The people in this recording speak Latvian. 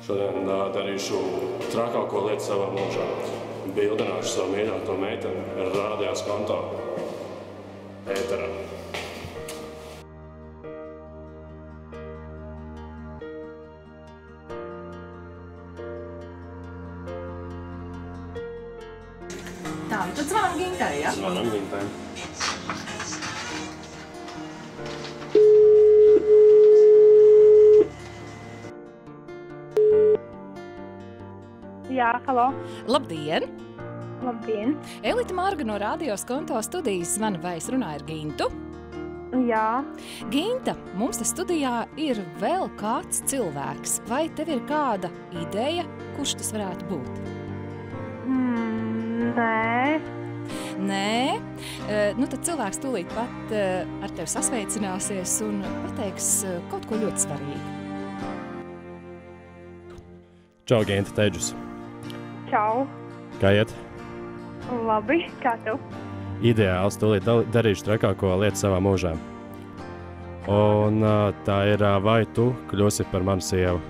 Šodien darīšu trakāko lietu savā mūžā. Bildināšu savu mīļāko meiteni rādījās kontā ēterā. Tā, tad zvanam Gintai, ja? Zvanam Gintai. Jā, halo. Labdien! Labdien. Elita Marga no Rādījos Konto studijas zvana, vai es runāju ar Gintu? Jā. Ginta, mums te studijā ir vēl kāds cilvēks. Vai tev ir kāda ideja, kurš tas varētu būt? Nē. Nē? Nu tad cilvēks tūlīt pat ar tevi sasveicināsies un pateiks kaut ko ļoti svarīgu. Čau, Ginta, Teģus. Čau. Kā iet? Labi, kā tu? Ideāls, tūlīt darīšu trakāko lietu savā mūžā. Un tā ir, vai tu kļūsi par manu sievu?